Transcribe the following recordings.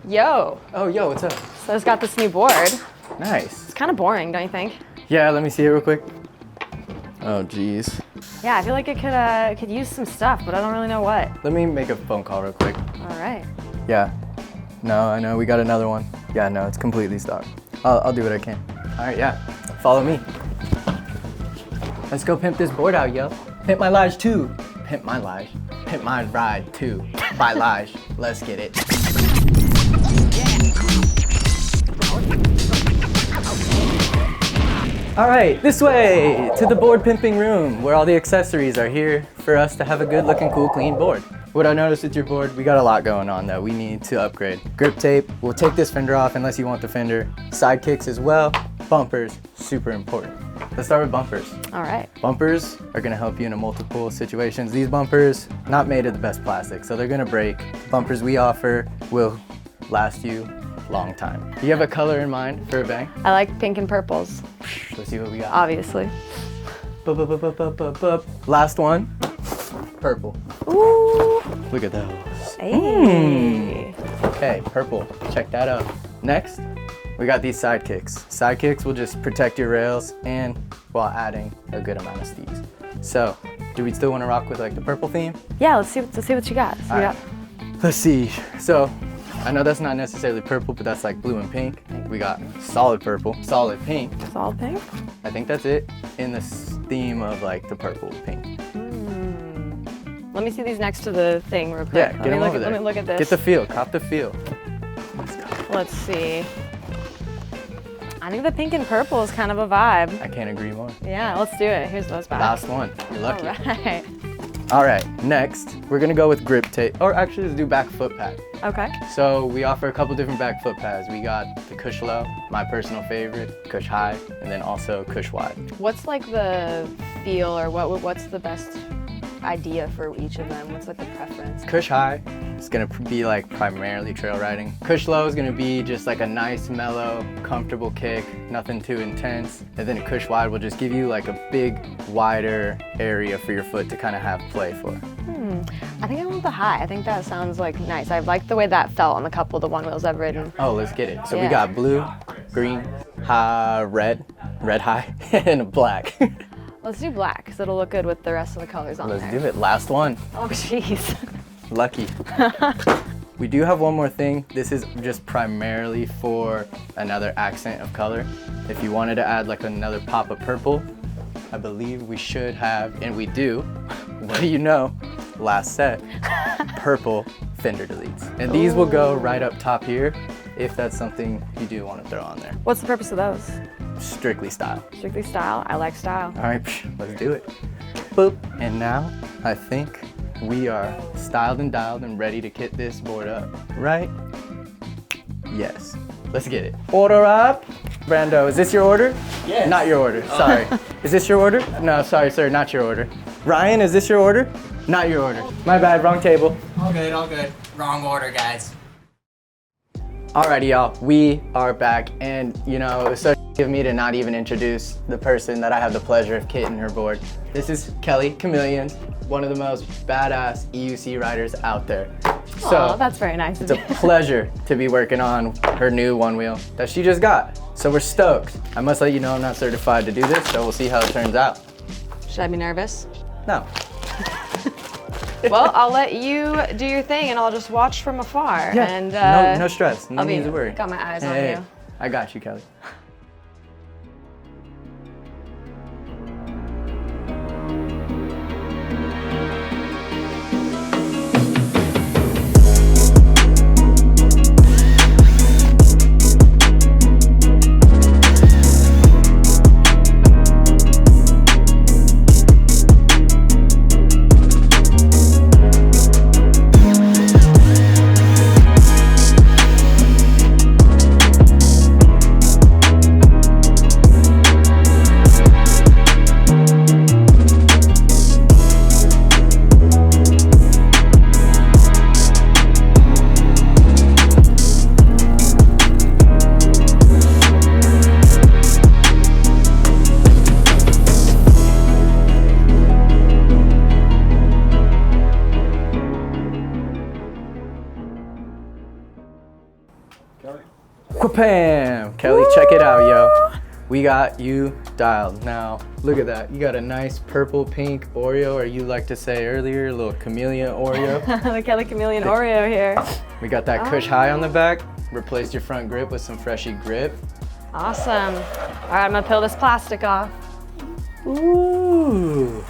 Yo. Oh, yo, what's up? So it's got this new board. Nice. It's kind of boring, don't you think? Yeah, let me see it real quick. Oh, geez. Yeah, I feel like it could use some stuff, but I don't really know what. Let me make a phone call real quick. All right. Yeah. No, I know, we got another one. Yeah, no, it's completely stock. I'll do what I can. All right, yeah, follow me. Let's go pimp this board out, yo. Pimp my Lijh too. Pimp my Lijh. Pimp my ride too. By Lijh. Let's get it. All right, this way to the board pimping room where all the accessories are here for us to have a good looking, cool, clean board. What I noticed with your board, we got a lot going on that we need to upgrade. Grip tape, we'll take this fender off unless you want the fender. Side kicks as well. Bumpers, super important. Let's start with bumpers. All right. Bumpers are gonna help you in multiple situations. These bumpers, not made of the best plastic, so they're gonna break. The bumpers we offer will last you a long time. Do you have a color in mind for a bang? I like pink and purples, Let's see what we got. obviously. Last one, purple. Ooh. Look at those. Hey. Okay, purple, check that out. Next, we got these side kicks. Side kicks will just protect your rails and while adding a good amount of steez. So, do we still want to rock with like the purple theme? Yeah, let's see what you got. All right. Let's see. So, I know that's not necessarily purple, but that's like blue and pink. We got solid purple, solid pink. Solid pink? I think that's it in the theme of like the purple pink. Let me see these next to the thing real quick. Yeah, get them over there. Let me look at this. Get the feel, cop the feel. Let's go. Let's see. I think the pink and purple is kind of a vibe. I can't agree more. Yeah, let's do it. Here's those back. Last one. You're lucky. All right. All right, next, we're gonna go with grip tape, or actually let's do back foot pad. Okay. So we offer a couple different back foot pads. We got the Cush Low, my personal favorite, Cush High, and then also Cush Wide. What's like the feel, or what's the best idea for each of them? What's like the preference? Cush High is gonna be like primarily trail riding. Cush Low is gonna be just like a nice, mellow, comfortable kick, nothing too intense. And then a Cush Wide will just give you like a big, wider area for your foot to kind of have play for. I think I want the high. I think that sounds like nice. I like the way that felt on a couple of the Onewheels I've ridden. Oh, let's get it. So we Yeah. got blue, green, red high, and black. Let's do black, because it'll look good with the rest of the colors on Let's there. do it. Last one. Oh, jeez. Lucky. We do have one more thing. This is just primarily for another accent of color. If you wanted to add like another pop of purple, I believe we should have, and we do, what do you know? Last set, purple fender deletes. And these will go right up top here if that's something you do want to throw on there. What's the purpose of those? Strictly style. Strictly style. I like style. All right, let's do it. Boop. And now I think we are styled and dialed and ready to kit this board up, right? Yes. Let's get it. Order up. Brando, is this your order? Yes. Not your order, sorry. Is this your order? No, sorry, sir, not your order. Ryan, is this your order? Not your order. My bad, wrong table. All good. Wrong order, guys. Alrighty, y'all, we are back, and you know, it's so of me to not even introduce the person that I have the pleasure of kitting her board. This is Kelly Chameleon, one of the most badass EUC riders out there. Oh, that's very nice. It's a pleasure to be working on her new Onewheel that she just got. So we're stoked. I must let you know I'm not certified to do this, so we'll see how it turns out. Should I be nervous? No. Well, I'll let you do your thing, and I'll just watch from afar. Yeah, And no stress, no need to worry. Got my eyes on Hey, you. I got you, Kelly. Wha-pam! Kelly, check it out, yo. We got you dialed. Now, look at that. You got a nice purple pink Oreo, or you like to say earlier, a little chameleon Oreo. The Kelly Chameleon Oreo here. We got that Kush High on the back. Replaced your front grip with some Freshie grip. Awesome. All right, I'm gonna peel this plastic off. Ooh.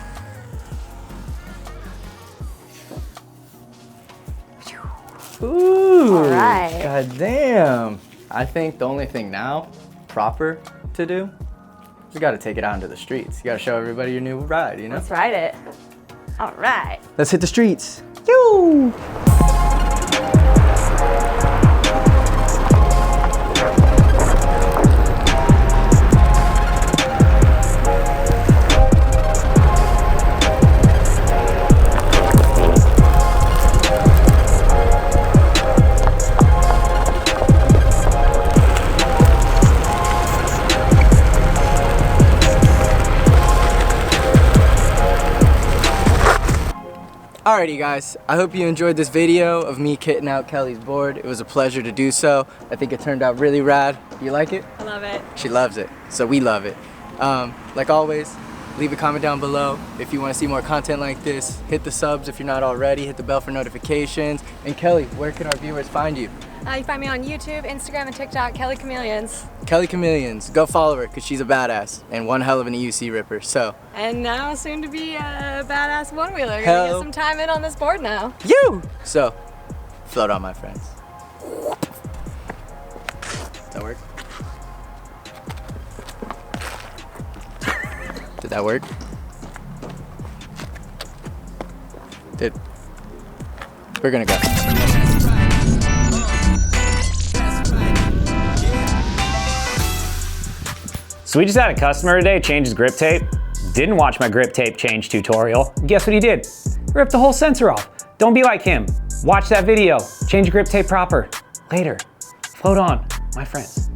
Ooh. All right. God damn. I think the only thing now proper to do, you gotta take it out into the streets. You gotta show everybody your new ride, you know? Let's ride it. All right. Let's hit the streets. Yoo! Alrighty guys, I hope you enjoyed this video of me kitting out Kelly's board. It was a pleasure to do so. I think it turned out really rad. You like it? I love it. She loves it, so we love it. Like always, leave a comment down below if you want to see more content like this. Hit the subs if you're not already, hit the bell for notifications. And Kelly, where can our viewers find you? You find me on YouTube, Instagram, and TikTok, Kelly Chameleons. Kelly Chameleons, go follow her because she's a badass and one hell of an EUC ripper, so. And now soon to be a badass one-wheeler. Gonna Hell. get some time in on this board now. You! So, float on my friends. Does that work? Did that work? We're gonna go. So we just had a customer today change his grip tape. Didn't watch my grip tape change tutorial. Guess what he did? Ripped the whole sensor off. Don't be like him. Watch that video. Change your grip tape proper. Later. Float on, my friends.